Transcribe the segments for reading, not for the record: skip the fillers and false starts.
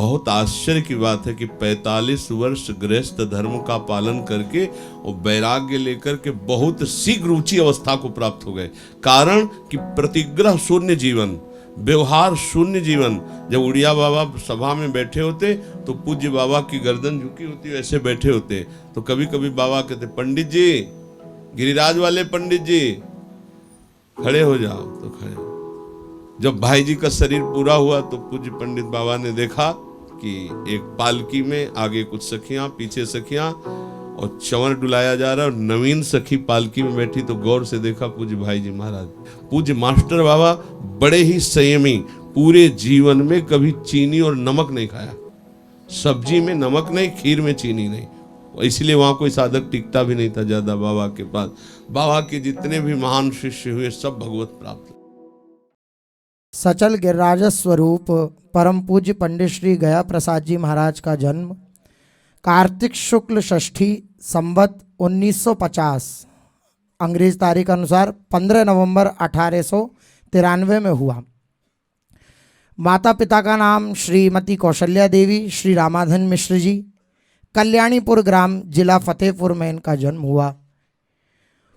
बहुत आश्चर्य की बात है कि 45 वर्ष गृहस्थ धर्म का पालन करके और वैराग्य लेकर के बहुत शीघ्र ऊंची अवस्था को प्राप्त हो गए। कारण कि प्रतिग्रह शून्य जीवन, व्यवहार शून्य जीवन। जब उड़िया बाबा सभा में बैठे होते तो पूज्य बाबा की गर्दन झुकी होती, वैसे बैठे होते। तो कभी कभी बाबा कहते, पंडित जी, गिरिराज वाले पंडित जी खड़े हो जाओ, तो खड़े। जब भाई जी का शरीर पूरा हुआ तो पूज्य पंडित बाबा ने देखा कि एक पालकी में आगे कुछ सखियां, पीछे सखियां, और चंवर डुलाया जा रहा है, और नवीन सखी पालकी में बैठी। तो गौर से देखा पूज्य भाई जी महाराज, पूज्य मास्टर बाबा बड़े ही संयमी, पूरे जीवन में कभी चीनी और नमक नहीं खाया। सब्जी में नमक नहीं, खीर में चीनी नहीं। इसलिए वहां कोई साधक टिकता भी नहीं था ज्यादा बाबा के पास। बाबा के जितने भी महान शिष्य हुए सब भगवत प्राप्त। सचल गिरिराज स्वरूप परम पूज्य पंडित श्री गया प्रसाद जी महाराज का जन्म कार्तिक शुक्ल षष्ठी संवत 1950 अंग्रेज तारीख अनुसार 15 नवंबर 1893 में हुआ। माता पिता का नाम श्रीमती कौशल्या देवी, श्री रामाधन मिश्र जी। कल्याणीपुर ग्राम, जिला फतेहपुर में इनका जन्म हुआ।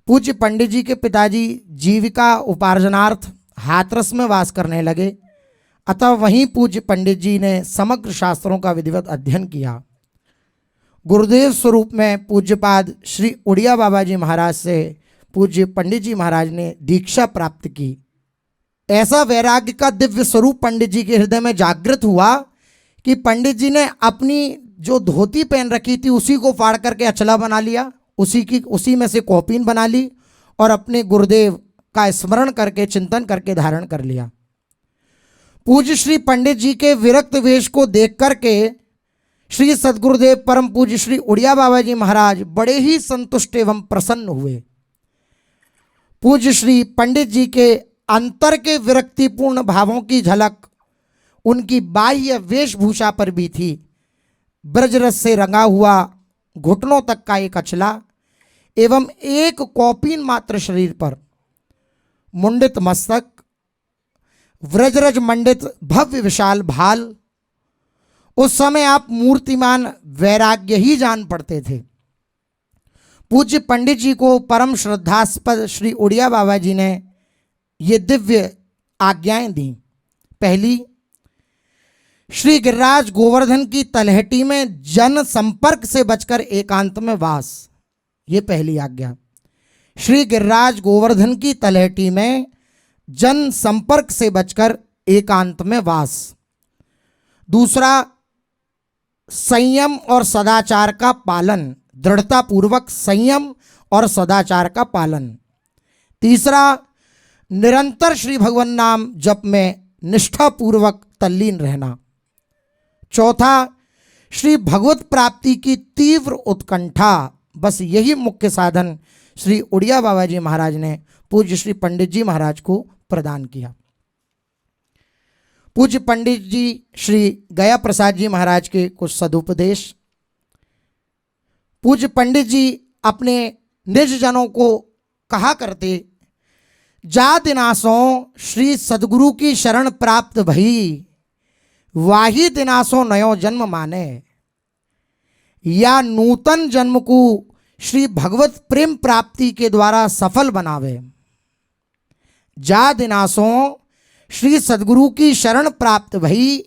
पूज्य पंडित जी के पिताजी जीविका उपार्जनार्थ हाथरस में वास करने लगे, अतः वहीं पूज्य पंडित जी ने समग्र शास्त्रों का विधिवत अध्ययन किया। गुरुदेव स्वरूप में पूज्यपाद श्री उड़िया बाबा जी महाराज से पूज्य पंडित जी महाराज ने दीक्षा प्राप्त की। ऐसा वैराग्य का दिव्य स्वरूप पंडित जी के हृदय में जागृत हुआ कि पंडित जी ने अपनी जो धोती पहन रखी थी उसी को फाड़ करके अचला बना लिया, उसी में से कौपीन बना ली और अपने गुरुदेव का स्मरण करके, चिंतन करके धारण कर लिया। पूज्य श्री पंडित जी के विरक्त वेश को देख करके श्री सद्गुरुदेव परम पूज्य श्री उड़िया बाबा जी महाराज बड़े ही संतुष्ट एवं प्रसन्न हुए। पूज्य श्री पंडित जी के अंतर के विरक्तिपूर्ण भावों की झलक उनकी बाह्य वेशभूषा पर भी थी। ब्रजरस से रंगा हुआ घुटनों तक का एक अचला एवं एक कौपीन मात्र शरीर पर, मुंडित मस्तक, व्रजरज मंडित भव्य विशाल भाल। उस समय आप मूर्तिमान वैराग्य ही जान पड़ते थे। पूज्य पंडित जी को परम श्रद्धास्पद श्री उड़िया बाबा जी ने ये दिव्य आज्ञाएं दी। पहली, श्री गिरिराज गोवर्धन की तलहटी में जन संपर्क से बचकर एकांत में वास, ये पहली आज्ञा। श्री गिरिराज गोवर्धन की तलहटी में जन संपर्क से बचकर एकांत में वास। दूसरा, संयम और सदाचार का पालन, दृढ़तापूर्वक संयम और सदाचार का पालन। तीसरा, निरंतर श्री भगवान नाम जप में निष्ठापूर्वक तल्लीन रहना। चौथा, श्री भगवत प्राप्ति की तीव्र उत्कंठा। बस यही मुख्य साधन श्री उड़िया बाबा जी महाराज ने पूज्य श्री पंडित जी महाराज को प्रदान किया। पूज्य पंडित जी श्री गया प्रसाद जी महाराज के कुछ सदुपदेश। पूज्य पंडित जी अपने निज जनों को कहा करते, जा दिनासों श्री सदगुरु की शरण प्राप्त भई, वाही दिनासों नयो जन्म माने। या नूतन जन्म को श्री भगवत प्रेम प्राप्ति के द्वारा सफल बनावे। जा दिनासों श्री सदगुरु की शरण प्राप्त भई,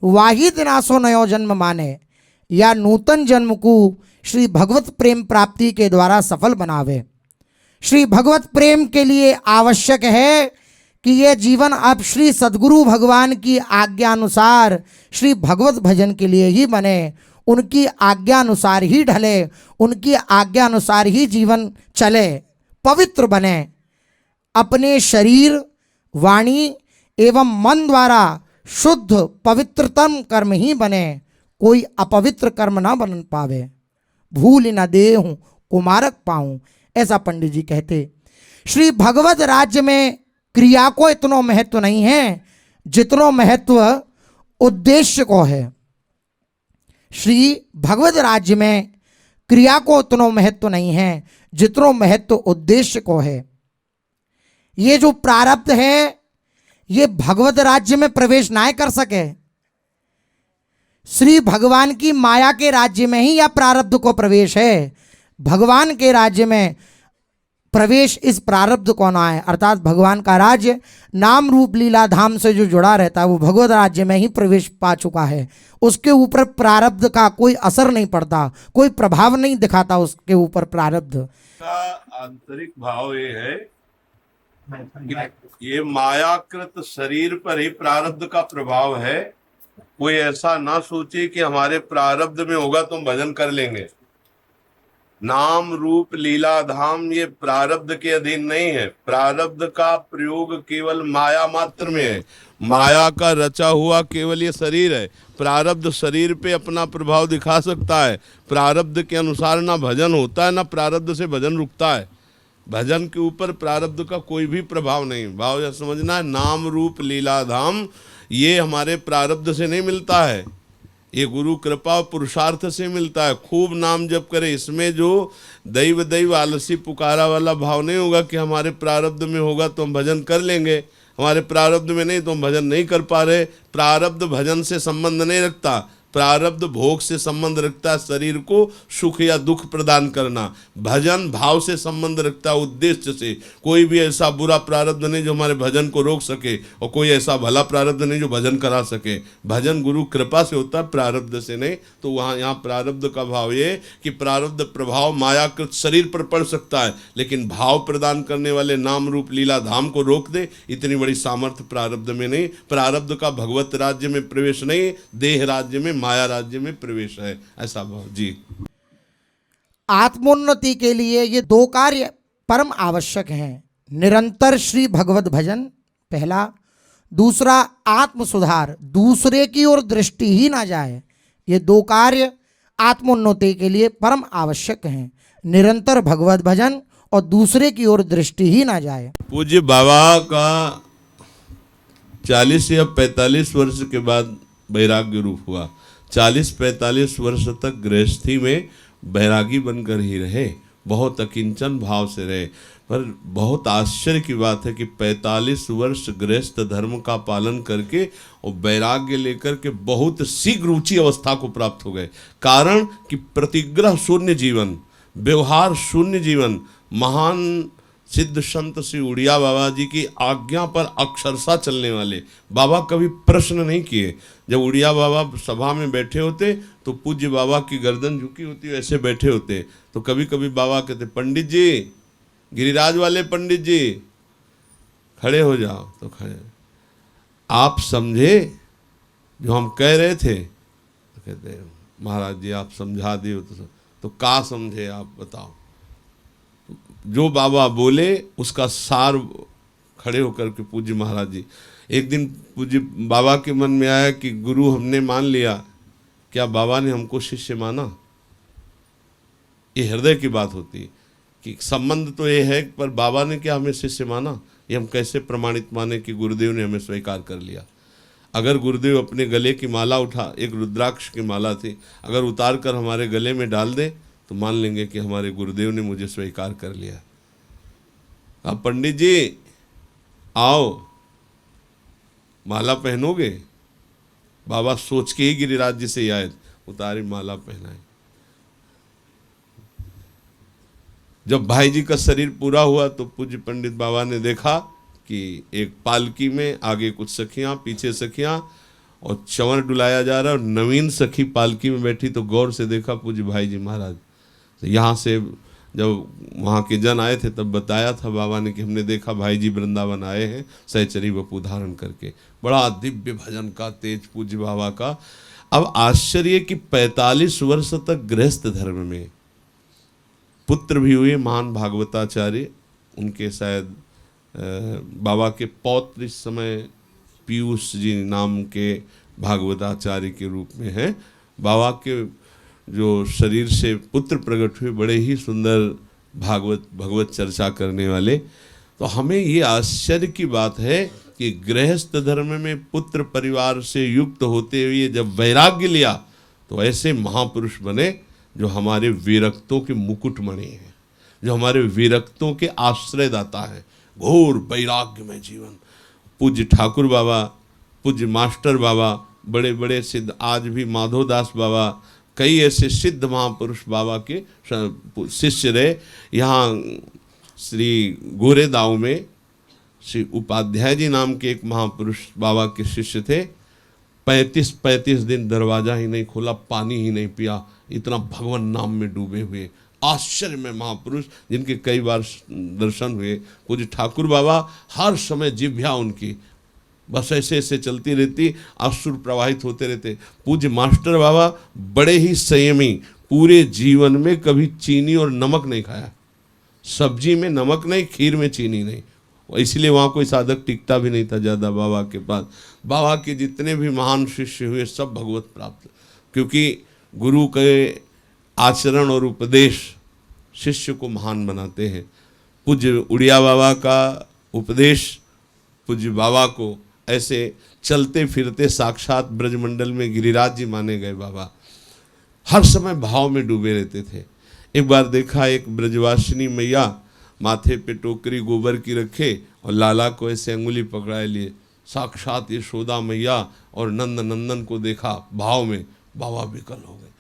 वाही दिनासों नयो जन्म माने। या नूतन जन्म को श्री भगवत प्रेम प्राप्ति के द्वारा सफल बनावे। श्री भगवत प्रेम के लिए आवश्यक है कि यह जीवन अब श्री सद्गुरु भगवान की आज्ञा अनुसार श्री भगवत भजन के लिए ही बने, उनकी आज्ञा अनुसार ही ढले, उनकी आज्ञा अनुसार ही जीवन चले, पवित्र बने। अपने शरीर, वाणी एवं मन द्वारा शुद्ध पवित्रतम कर्म ही बने, कोई अपवित्र कर्म ना बन पावे। भूल न देहूं कुमारक पाऊं, ऐसा पंडित जी कहते। श्री भगवत राज्य में क्रिया को इतना महत्व नहीं है जितना महत्व उद्देश्य को है। श्री भगवत राज्य में क्रिया को उतना महत्व नहीं है जितना महत्व उद्देश्य को है। ये जो प्रारब्ध है ये भगवत राज्य में प्रवेश ना कर सके। श्री भगवान की माया के राज्य में ही या प्रारब्ध को प्रवेश है। भगवान के राज्य में प्रवेश इस प्रारब्ध को ना है, अर्थात भगवान का राज्य नाम रूप लीला धाम से जो जुड़ा रहता है वो भगवत राज्य में ही प्रवेश पा चुका है। उसके ऊपर प्रारब्ध का कोई असर नहीं पड़ता, कोई प्रभाव नहीं दिखाता उसके ऊपर प्रारब्ध का आंतरिक भाव ये है कि ये मायाकृत शरीर पर ही प्रारब्ध का प्रभाव है। कोई ऐसा ना सोचे कि हमारे प्रारब्ध में होगा तो हम भजन कर लेंगे। नाम रूप लीला धाम ये प्रारब्ध के अधीन नहीं है। प्रारब्ध का प्रयोग केवल माया मात्र में है। माया का रचा हुआ केवल ये शरीर है। प्रारब्ध शरीर पे अपना प्रभाव दिखा सकता है। प्रारब्ध के अनुसार ना भजन होता है, ना प्रारब्ध से भजन रुकता है। भजन के ऊपर प्रारब्ध का कोई भी प्रभाव नहीं। भाव यह समझना है, नाम रूप लीला धाम ये हमारे प्रारब्ध से नहीं मिलता है, ये गुरु कृपा और पुरुषार्थ से मिलता है। खूब नाम जप करे, इसमें जो दैव दैव आलसी पुकारा वाला भाव नहीं होगा कि हमारे प्रारब्ध में होगा तो हम भजन कर लेंगे, हमारे प्रारब्ध में नहीं तो हम भजन नहीं कर पा रहे। प्रारब्ध भजन से संबंध नहीं रखता, प्रारब्ध भोग से संबंध रखता है, शरीर को सुख या दुख प्रदान करना। भजन भाव से संबंध रखता है, उद्देश्य से। कोई भी ऐसा बुरा प्रारब्ध नहीं जो हमारे भजन को रोक सके, और कोई ऐसा भला प्रारब्ध नहीं जो भजन करा सके। भजन गुरु कृपा से होता है, प्रारब्ध से नहीं। तो वहाँ यहाँ प्रारब्ध का भाव ये कि प्रारब्ध प्रभाव मायाकृत शरीर पर पड़ सकता है, लेकिन भाव प्रदान करने वाले नाम रूप लीला धाम को रोक दे, इतनी बड़ी सामर्थ्य प्रारब्ध में नहीं। प्रारब्ध का भगवत राज्य में प्रवेश नहीं, देह राज्य में माया राज्य में प्रवेश है, ऐसा भाव जी। आत्मोन्नति के लिए ये दो कार्य परम आवश्यक हैं। निरंतर श्री भगवत भजन पहला, दूसरा आत्म सुधार, दूसरे की ओर दृष्टि ही ना जाए। ये दो कार्य आत्मोन्नति के लिए परम आवश्यक हैं। निरंतर भगवत भजन और दूसरे की ओर दृष्टि ही ना जाए। पूज्य बाबा का 40 या 45 वर्ष के बाद वैराग्य रूप हुआ। 40-45 वर्ष तक गृहस्थी में बैरागी बनकर ही रहे, बहुत अकिंचन भाव से रहे। पर बहुत आश्चर्य की बात है कि 45 वर्ष गृहस्थ धर्म का पालन करके और वैराग्य लेकर के बहुत शीघ्र ऊंची अवस्था को प्राप्त हो गए। कारण कि प्रतिग्रह शून्य जीवन, व्यवहार शून्य जीवन। महान सिद्ध संत श्री उड़िया बाबा जी की आज्ञा पर अक्षरशः चलने वाले। बाबा कभी प्रश्न नहीं किए। जब उड़िया बाबा सभा में बैठे होते तो पूज्य बाबा की गर्दन झुकी होती, ऐसे बैठे होते। तो कभी कभी बाबा कहते, पंडित जी, गिरिराज वाले पंडित जी, खड़े हो जाओ। तो खड़े, आप समझे जो हम कह रहे थे? तो कहते, महाराज जी आप समझा दिए। तो का समझे आप बताओ? जो बाबा बोले उसका सार खड़े होकर के पूज्य महाराज जी। एक दिन पूज्य बाबा के मन में आया कि गुरु हमने मान लिया, क्या बाबा ने हमको शिष्य माना? ये हृदय की बात होती है कि संबंध तो ये है, पर बाबा ने क्या हमें शिष्य माना? ये हम कैसे प्रमाणित माने कि गुरुदेव ने हमें स्वीकार कर लिया? अगर गुरुदेव अपने गले की माला उठा, एक रुद्राक्ष की माला थी, अगर उतार कर हमारे गले में डाल दे तो मान लेंगे कि हमारे गुरुदेव ने मुझे स्वीकार कर लिया। अब पंडित जी आओ, माला पहनोगे? बाबा सोच के ही गिरिराज जी से आए, उतारी माला पहनाई। जब भाई जी का शरीर पूरा हुआ तो पूज्य पंडित बाबा ने देखा कि एक पालकी में आगे कुछ सखियां, पीछे सखियां, और चंवर डुलाया जा रहा है, और नवीन सखी पालकी में बैठी। तो गौर से देखा पूज्य भाई जी महाराज। तो यहाँ से जब वहाँ के जन आए थे तब बताया था बाबा ने कि हमने देखा भाई जी वृंदावन आए हैं सहचरी वपु धारण करके। बड़ा दिव्य भजन का तेज पूज्य बाबा का। अब आश्चर्य कि 45 वर्ष तक गृहस्थ धर्म में पुत्र भी हुए महान भागवताचार्य। उनके शायद बाबा के पौत्र इस समय पीयूष जी नाम के भागवताचार्य के रूप में हैं। बाबा के जो शरीर से पुत्र प्रकट हुए, बड़े ही सुंदर भगवत चर्चा करने वाले। तो हमें ये आश्चर्य की बात है कि गृहस्थ धर्म में पुत्र परिवार से युक्त होते हुए जब वैराग्य लिया तो ऐसे महापुरुष बने जो हमारे विरक्तों के मुकुटमणि हैं, जो हमारे विरक्तों के आश्रयदाता हैं। घोर वैराग्य में जीवन। पूज्य ठाकुर बाबा, पूज्य मास्टर बाबा बड़े बड़े सिद्ध, आज भी माधोदास बाबा, कई ऐसे सिद्ध महापुरुष बाबा के शिष्य रहे। यहाँ श्री गोरेदाव में श्री उपाध्याय जी नाम के एक महापुरुष बाबा के शिष्य थे। 35 दिन दरवाजा ही नहीं खोला, पानी ही नहीं पिया, इतना भगवान नाम में डूबे हुए आश्चर्य में महापुरुष, जिनके कई बार दर्शन हुए। पूज्य ठाकुर बाबा हर समय जिह्वा उनकी बस ऐसे ऐसे चलती रहती, आंसू प्रवाहित होते रहते। पूज्य मास्टर बाबा बड़े ही संयमी, पूरे जीवन में कभी चीनी और नमक नहीं खाया, सब्जी में नमक नहीं, खीर में चीनी नहीं, इसलिए वहाँ कोई साधक टिकता भी नहीं था ज़्यादा बाबा के पास। बाबा के जितने भी महान शिष्य हुए सब भगवत प्राप्त, क्योंकि गुरु के आचरण और उपदेश शिष्य को महान बनाते हैं। पूज्य उड़िया बाबा का उपदेश पूज्य बाबा को ऐसे चलते फिरते साक्षात ब्रजमंडल में गिरिराज जी माने गए बाबा, हर समय भाव में डूबे रहते थे। एक बार देखा एक ब्रजवासिनी मैया माथे पे टोकरी गोबर की रखे और लाला को ऐसे अंगुली पकड़ाए लिए, साक्षात यशोदा मैया और नंद नंदन को देखा भाव में, बाबा विकल हो गए।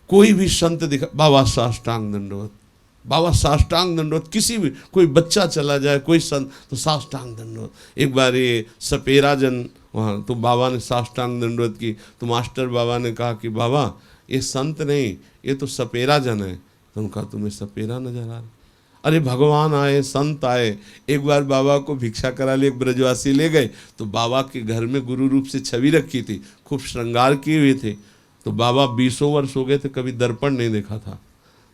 कोई भी संत दिखा, बाबा साष्टांग दंडवत, बाबा साष्टांग दंडवत, किसी भी कोई बच्चा चला जाए कोई संत तो साष्टांग दंडवत। एक बार ये सपेरा जन वहाँ तो बाबा ने साष्टांग दंडवत की, तो मास्टर बाबा ने कहा कि बाबा ये संत नहीं, ये तो सपेरा जन है। तो उनका तुम्हें सपेरा नजर आ रहा? अरे भगवान आए, संत आए। एक बार बाबा को भिक्षा करा लिए, एक ब्रजवासी ले गए, तो बाबा के घर में गुरु रूप से छवि रखी थी, खूब श्रृंगार किए हुए थे। तो बाबा 20 वर्ष हो गए थे, कभी दर्पण नहीं देखा था।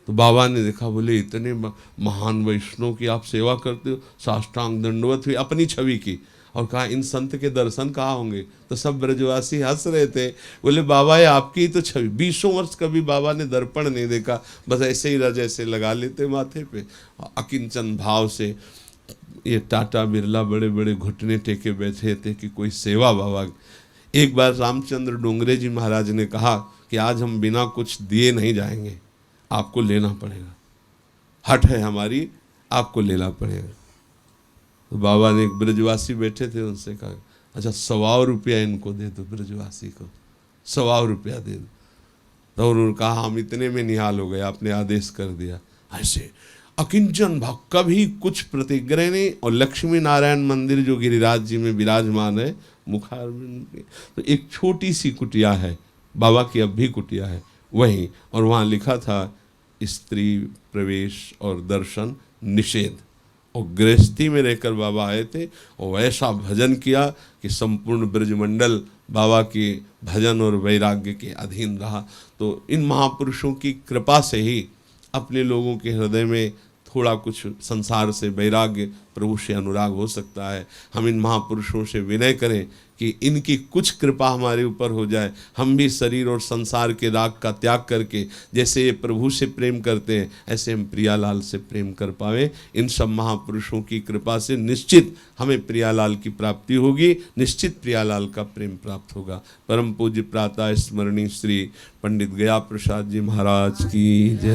तो बाबा ने देखा, बोले इतने महान वैष्णव की आप सेवा करते हो, साष्टांग दंडवत हुई अपनी छवि की, और कहा इन संत के दर्शन कहाँ होंगे? तो सब ब्रजवासी हंस रहे थे, बोले बाबा ये आपकी ही तो छवि, 20 वर्ष कभी बाबा ने दर्पण नहीं देखा, बस ऐसे ही रज ऐसे लगा लेते माथे पे, अकिंचन भाव से। ये टाटा बिरला बड़े बड़े घुटने टेके बैठे थे कि कोई सेवा बाबा। एक बार रामचंद्र डोंगरे जी महाराज ने कहा कि आज हम बिना कुछ दिए नहीं जाएंगे, आपको लेना पड़ेगा, हट है हमारी, आपको लेना पड़ेगा। तो बाबा ने एक ब्रजवासी बैठे थे, उनसे कहा अच्छा 100 रुपया इनको दे दो, ब्रजवासी को 100 रुपया दे दो। तो उन्होंने कहा हम इतने में निहाल हो गए, आपने आदेश कर दिया। ऐसे अकिंचन भाव, कभी कुछ प्रतिग्रह नहीं। और लक्ष्मी नारायण मंदिर जो गिरिराज जी में विराजमान है मुखारबिंद, तो एक छोटी सी कुटिया है, बाबा की अब भी कुटिया है वहीं, और वहाँ लिखा था स्त्री प्रवेश और दर्शन निषेध। और गृहस्थी में रहकर बाबा आए थे और वैसा भजन किया कि संपूर्ण ब्रजमंडल बाबा के भजन और वैराग्य के अधीन रहा। तो इन महापुरुषों की कृपा से ही अपने लोगों के हृदय में थोड़ा कुछ संसार से वैराग्य, प्रभु से अनुराग हो सकता है। हम इन महापुरुषों से विनय करें कि इनकी कुछ कृपा हमारे ऊपर हो जाए, हम भी शरीर और संसार के राग का त्याग करके जैसे ये प्रभु से प्रेम करते हैं ऐसे हम प्रियालाल से प्रेम कर पाएँ। इन सब महापुरुषों की कृपा से निश्चित हमें प्रियालाल की प्राप्ति होगी, निश्चित प्रियालाल का प्रेम प्राप्त होगा। परम पूज्य प्रातः स्मरणीय श्री पंडित गया प्रसाद जी महाराज की जय।